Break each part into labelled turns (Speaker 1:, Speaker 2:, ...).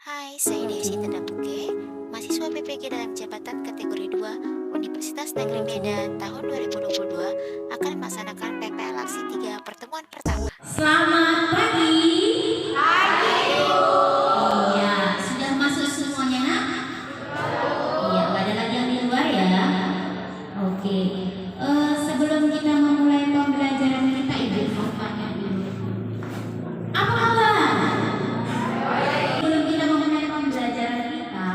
Speaker 1: Hai, saya Desi Tadapuke, mahasiswa PPG dalam jabatan kategori 2 Universitas Negeri Medan tahun 2022 akan melaksanakan PPL Aksi 3 pertemuan pertama.
Speaker 2: Selamat pagi. Iya, sudah masuk semuanya, Nak? Iya, nggak ada lagi yang di luar ya. Oke. Sebelum kita memulai pembelajaran kita, Ibu mau tanya dulu. Apa kabar? Sebelum kita memulai pembelajaran kita,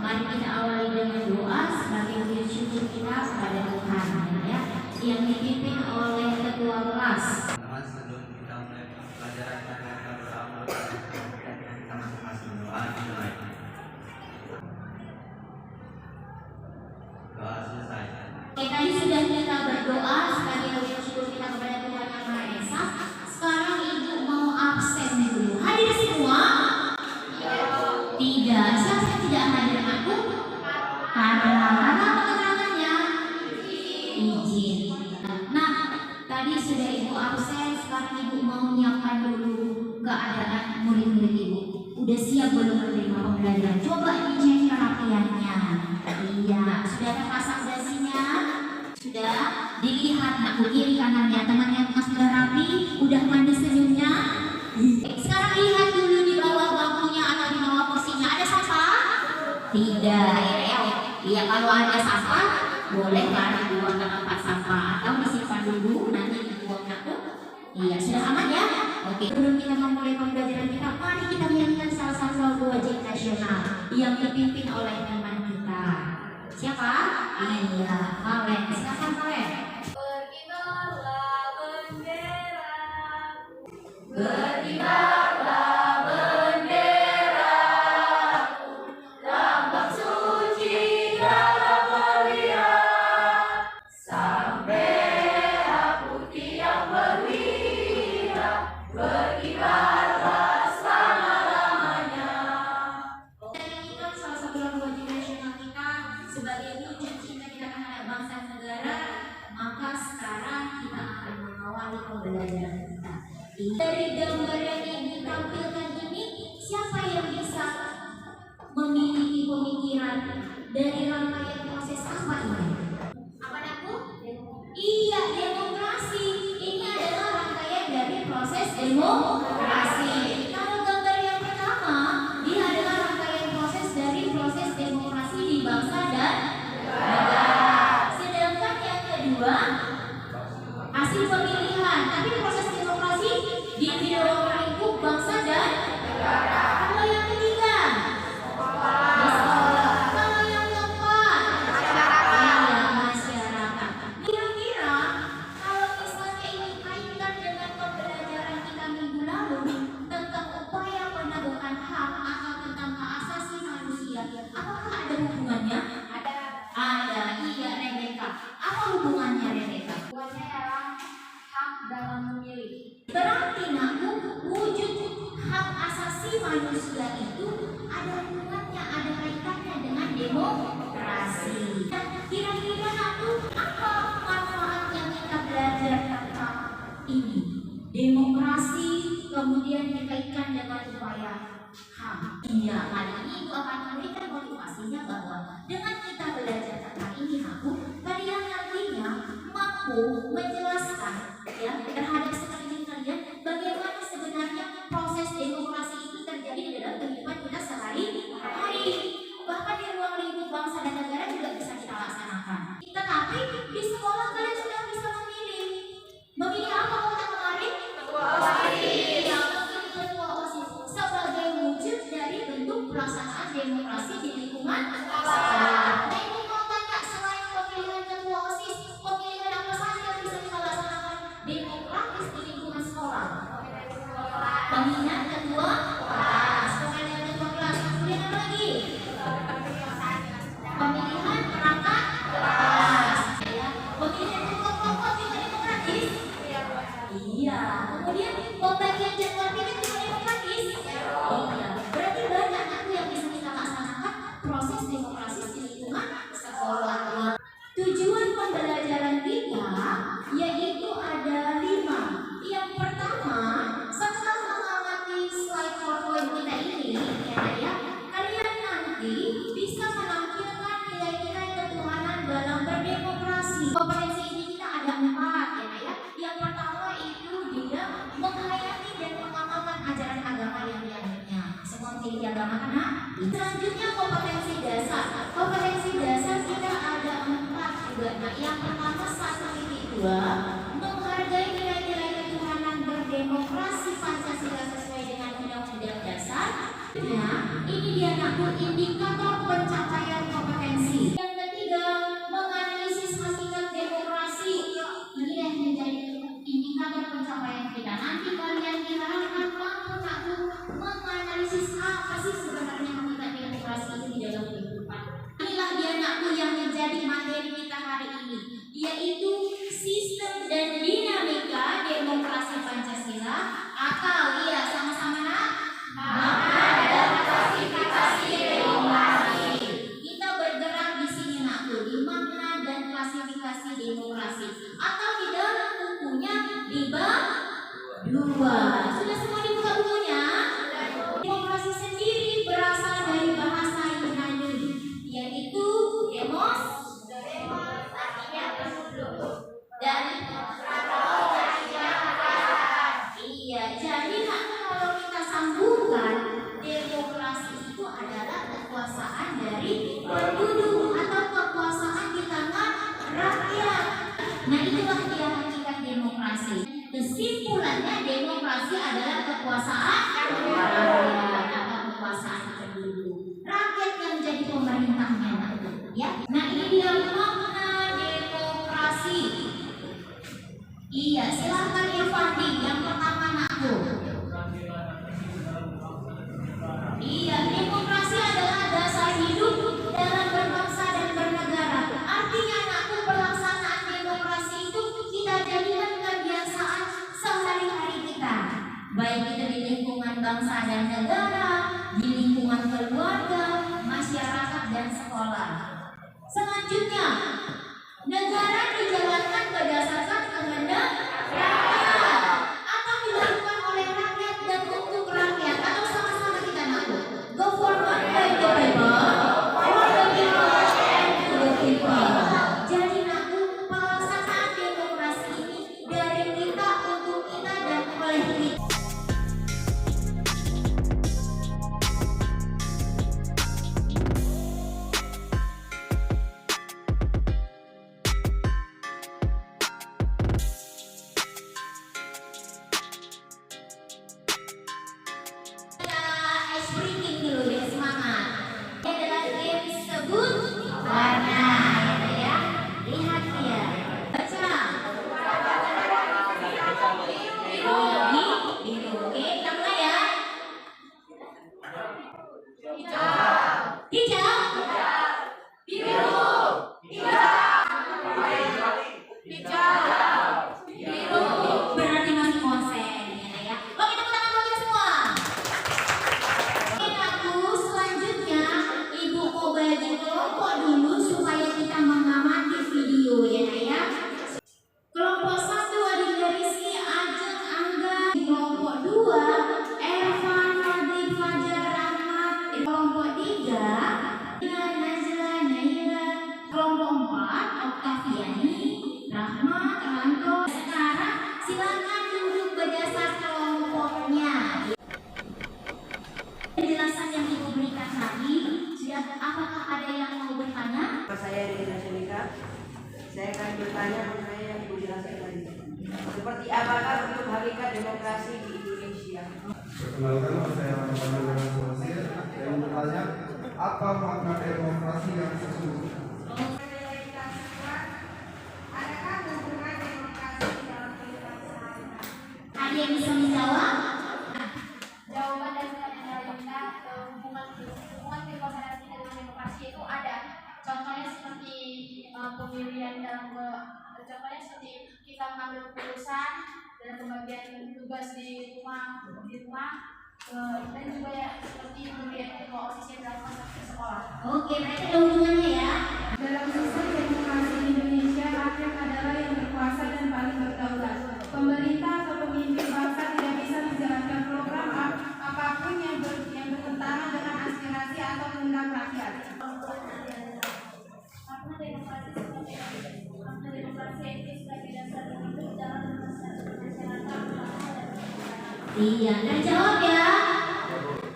Speaker 2: mari kita awali dengan doa sebagai wujud syukur kita kepada Tuhan, ya, yang dipimpin oleh ketua kelas.
Speaker 3: Teman-teman, sebelum kita mulai pelajaran kita bersama kita masing-masing berdoa dimulai. Doa selesai.
Speaker 2: Oke, tadi sudah kita berdoa sebagai wujud syukur kita kepada Tuhan Yang Maha Esa. Sekarang Ibu mau absen dulu. Hadir semua? Tidak. Siapa yang tidak hadir, aku? Karena apa keterangannya? Izin. Nah, tadi sudah Ibu absen. Sekarang Ibu mau menyiapkan dulu keadaan murid-murid Ibu. Udah siap belum menerima pembelajaran? Coba dicek kerapiannya. Iya, sudah terpasang dasinya? Sudah dilihat nak kiri kanannya, teman yang sudah rapi, udah mandi senyumnya. Sekarang lihat dulu di bawah bangkunya atau di bawah kursinya ada sampah? Tidak, ya. Iya, kalau ada sampah boleh lari buang ke tempat sampah atau disimpan dulu nanti dibuang ke. Iya, sudah aman ya? Oke, sebelum kita memulai pembelajaran kita, mari kita menyanyikan salah satu lagu wajib nasional yang dipimpin oleh teman kita. Siapa? Iya, Valen. Silakan Valen.
Speaker 4: Berkibarlah bendera,
Speaker 2: Berkibarlah bendera,
Speaker 4: lambang suci dalam mulia, sang merah putih yang berwira, berkibarlah selama-lamanya.
Speaker 2: kita nyanyikan salah satu lagu wajib nasional kita sebagai wujud cinta kita terhadap bangsa dan negara. Maka sekarang kita akan mengawali pembelajaran kita. Dari gambar yang Ibu tampilkan ini, siapa yang bisa memiliki pemikiran dari rangkaian proses apa ini? Apa aku? Iya, demokrasi. Ini adalah rangkaian dari proses demokrasi. Kalau gambar yang pertama, dia adalah rangkaian proses dari proses demokrasi di bangsa dan negara. Sedangkan yang kedua, hasil pemilihan. Tapi proses demokrasi di lingkup bangsa dan negara. Kalau yang ketiga, di sekolah. Kalau yang keempat, iya, masyarakat. Kira-kira kalau misalnya ini kaitkan dengan pembelajaran kita minggu lalu tentang upaya penegakan hak atau tentang hak asasi manusia, apakah ada hubungannya? Ada. Iya, Rebecca. Apa hubungannya, Rebecca?
Speaker 4: Buatnya adalah hak dalam memilih.
Speaker 2: Berarti nak, wujud hak asasi manusia itu ada hubungannya, ada kaitannya dengan demokrasi. Dan kira-kira aku, apa manfaat yang kita belajar tentang ini? Demokrasi kemudian dikaitkan dengan upaya HAM. Iya, kali ini Ibu akan memberikan motivasinya bahwa dengan kita belajar tentang ini, aku, kalian nantinya mampu menjelaskan ya terhadap sekeliling kalian bagaimana sebenarnya proses demokrasi itu terjadi dalam kehidupan kita sehari-hari. Bahkan di ruang lingkup bangsa dan negara juga bisa kita laksanakan. Tetapi di sekolah kalian sudah bisa memilih. Memilih apa waktu kemarin? Ketua OSIS. Yang memilih ketua OSIS sebagai wujud dari bentuk pelaksanaan demokrasi di lingkungan sekolah. ya Nak ya. Kalian nanti bisa menampilkan nilai-nilai ketuhanan dalam berdemokrasi. Kompetensi ini kita ada 4 ya Nak ya. Yang pertama itu dia menghayati dan mengamalkan ajaran agama yang dianutnya. Semua memiliki agama kan Nak? Selanjutnya kompetensi dasar. Kompetensi dasar kita ada 4 juga Nak. Yang pertama 1.2 menghargai nilai-nilai ketuhanan berdemokrasi Pancasila sesuai dengan Undang-Undang Dasar. Nah, ini dia Nakku indikator pencapaian kompetensi. Yang ketiga, menganalisis hakikat demokrasi. Ini yang menjadi indikator pencapaian kita. Nanti kalian diharapkan mampu Nakku menganalisis apa sih sebenarnya hakikat demokrasi itu di dalam kehidupan. Inilah dia Nakku yang menjadi materi kita hari ini, yaitu sistem dan dinamika demokrasi Pancasila atau iya sama-sama Nak? Makna dan klasifikasi demokrasi. Kita bergerak di sini Nakku di makna dan klasifikasi demokrasi atau di dalam bukunya dibab 2. Sudah semua dibuka bukunya? Demokrasi sendiri berasal dari bahasa Yunani, yaitu demos artinya penduduk dan iya, jadi kalau kita sambungkan demokrasi itu adalah kekuasaan dari penduduk atau kekuasaan di tangan rakyat. Nah itulah dia hakikat demokrasi. Kesimpulannya demokrasi adalah kekuasaan rakyat atau kekuasaan penduduk. Rakyat yang menjadi pemerintahnya ya. Nah ini dia makna demokrasi. Iya, silahkan Irfandi yang pertama Nakku. Iya, demokrasi adalah dasar hidup dalam berbangsa dan bernegara. Artinya Nakku, pelaksanaan demokrasi itu kita jadikan kebiasaan sehari-hari kita. Baik itu di lingkungan bangsa dan negara, di lingkungan keluarga, masyarakat dan sekolah. Selanjutnya, negara dijalankan berdasarkan kehendak rakyat atau dilakukan oleh rakyat dan untuk rakyat atau sama-sama kita Nakku. Government by the people, for the people, and to the people. Jadi Nakku, pelaksanaan demokrasi ini dari kita untuk kita dan oleh kita. Ice breaking dulu biar semangat. Ini adalah game sebut warna ya. Lihat dia. Baca. Biru, biru. Oke, kita mulai ya. Hijau. Biru. Biru. Berarti masih konsen ya. Oke, tepuk tangan buat kita semua. Selanjutnya Ibu mau bagi kelompok dulu supaya kita mengamati video ya Nak ya. Kelompok 1 Adinda Rizky, Ajeng, Angga. Kelompok 2 Ervan, Fadli, Fajar, Ahmad. Kelompok 3 Najla, Naila. Kelompok 4 Oktaviani, Rahmat, Ranto. Sekarang silakan duduk berdasar kelompoknya. Penjelasan yang Ibu berikan tadi, apakah ada yang mau bertanya?
Speaker 5: Saya Rina Syarika. Saya akan bertanya mengenai yang Ibu jelaskan tadi. Seperti apakah bentuk hakikat demokrasi di Indonesia?
Speaker 6: Perkenalkan, saya Rahman dengan Sulawesi. Saya bertanya, apa makna demokrasi yang sesungguhnya?
Speaker 4: Adakah hubungan demokrasi dalam kehidupan sehari-hari?
Speaker 2: Ada yang bisa menjawab?
Speaker 4: Jawaban dari Linda, hubungan kekuasaan kita dengan demokrasi itu ada. Contohnya seperti pemilihan dalam contohnya seperti kita mengambil keputusan dalam pembagian tugas di rumah dan juga ya seperti pemilihan ketua OSIS dalam masa sekolah.
Speaker 2: Oke, berarti ada hubungannya ya.
Speaker 7: Dalam sistem demokrasi Indonesia, rakyat adalah yang berkuasa dan paling berdaulat. Pemerintah atau pemimpin bangsa tidak bisa menjalankan program apapun yang bertentangan dengan
Speaker 2: Iya, terjawab ya.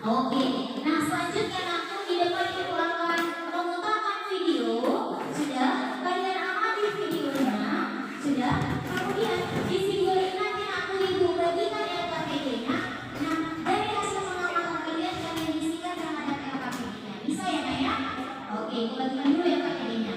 Speaker 2: Oke, nah selanjutnya aku di depan itu akan memutarkan video. Sudah, kalian amati videonya. Sudah, kemudian di video ini nanti aku ibu bagikan LKPD-nya. Nah, dari hasil pengamatan kalian isikan terhadap LKPD-nya. Bisa ya, Kak ya? Oke, aku bagikan dulu LKPD-nya.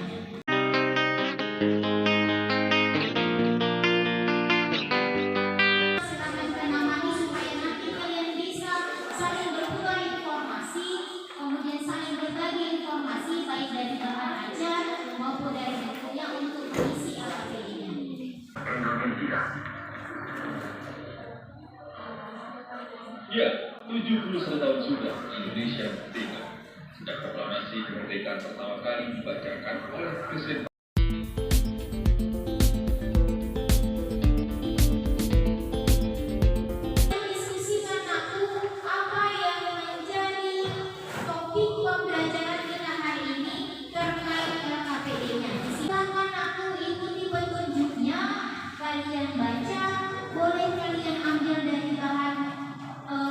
Speaker 8: Ya, 71 tahun sudah Indonesia merdeka. Sejak proklamasi kemerdekaan pertama kali dibacakan oleh Presiden
Speaker 2: Diskusikan aku apa yang menjadi topik pembelajaran kita hari ini terkait LKPD-nya. Silakan aku ikuti petunjuknya. Kalian baca, boleh kalian ambil dari bahan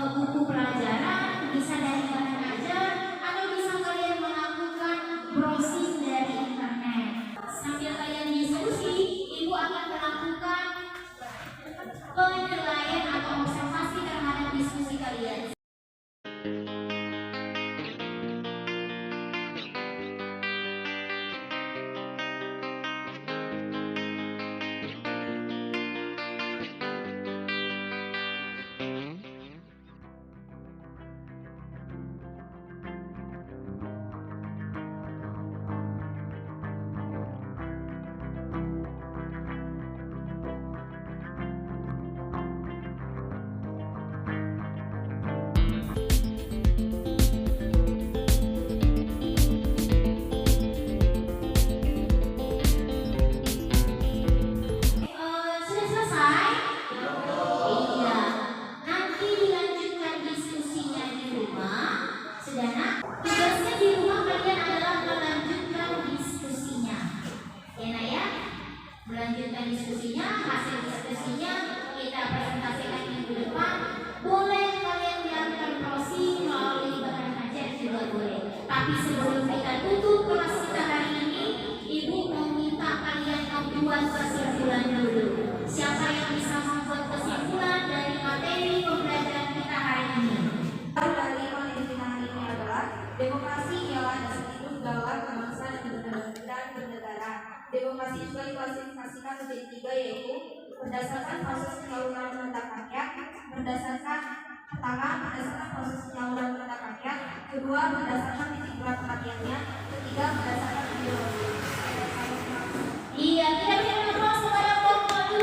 Speaker 2: buku pelajaran, bisa dari bahan ajar, atau bisa kalian melakukan browsing dari internet. Sambil kalian diskusi, ibu akan melakukan penilaian atau observasi terhadap diskusi kalian. Sudah selesai? Iya. Nanti dilanjutkan diskusinya di rumah. Sudah nak? Tugasnya di rumah kalian adalah melanjutkan diskusinya. Ya nak ya? Melanjutkan diskusinya, hasil diskusinya kita presentasikan minggu depan. Boleh kalian dilakukan browsing melalui bahan ajar juga boleh. Tapi sebelum kita tutup kelas kita hari ini, ibu mau minta kalian membuat kesimpulan dulu. Siapa yang bisa membuat kesimpulan dari materi pembelajaran kita hari ini?
Speaker 4: Dari materi kita hari ini adalah demokrasi ialah dasar hidup dalam kebangsaan dan bernegara. Demokrasi juga diklasifikasikan menjadi 3, yaitu berdasarkan proses penyaluran kehendak rakyat, berdasarkan proses penyaluran kehendak rakyat, kedua berdasarkan titik berat kematiannya, ketiga berdasarkan ideologi.
Speaker 2: Iya, kita berikan aplaus kepada kelompok 2.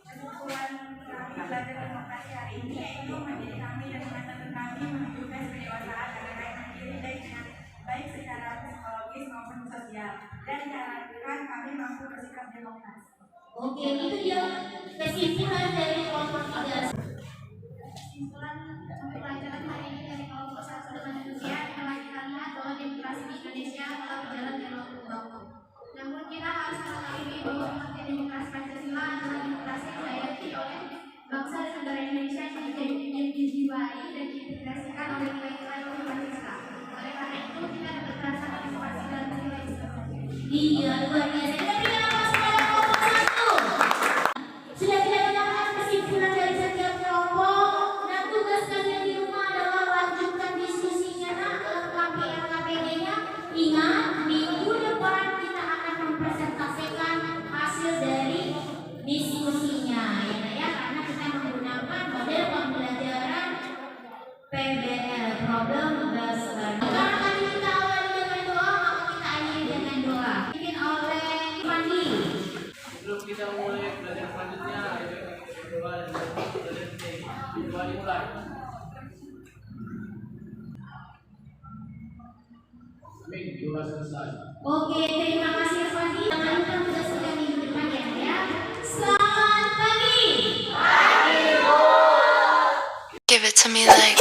Speaker 4: Kesimpulan kami belajar demokrasi hari ini yaitu menjadi kami dan teman-teman kami menunjukkan kedewasaan dan kekayaan diri dengan baik secara psikologis maupun sosial, dan diharapkan kami mampu bersikap demokrasi.
Speaker 2: Oke, itu dia kesimpulan dari kelompok 3.
Speaker 7: Kesimpulan pembelajaran hari ini dari kelompok 1 dengan demikian telah kita lihat bahwa demokrasi di Indonesia telah berjalan dalam waktu. Namun kita harus mengetahui bahwa pengertian demokrasi Pancasila adalah demokrasi yang dihayati oleh bangsa dan negara Indonesia yang dijiwai dan diintegrasikan oleh nilai-nilai Pancasila. Oleh karena itu kita dapat merasakan demokrasi dalam nilai seperti ini.
Speaker 2: Iya, luar biasa. Kita berikan aplaus kepada kelompok 1. Sudah kita dengarkan kesimpulan dari setiap kelompok. Nah, tugas kalian di rumah adalah lanjutkan diskusinya lengkapi LKPD-nya. Ingat, minggu depan kita akan mempresentasikan hasil dari diskusinya, ya nak ya, karena kita menggunakan model pembelajaran PBL, problem based learning. Karena tadi kita awali dengan doa, maka kita akhiri dengan doa. Dipimpin oleh Fandi.
Speaker 3: Sebelum kita mulai belajar selanjutnya, kita doa dan doa dimulai. Amin. Doa selesai.
Speaker 2: Oke, terima kasih Fandi. Jangan lupa tugas kita minggu depan ya. Selamat pagi.
Speaker 9: Give it to me like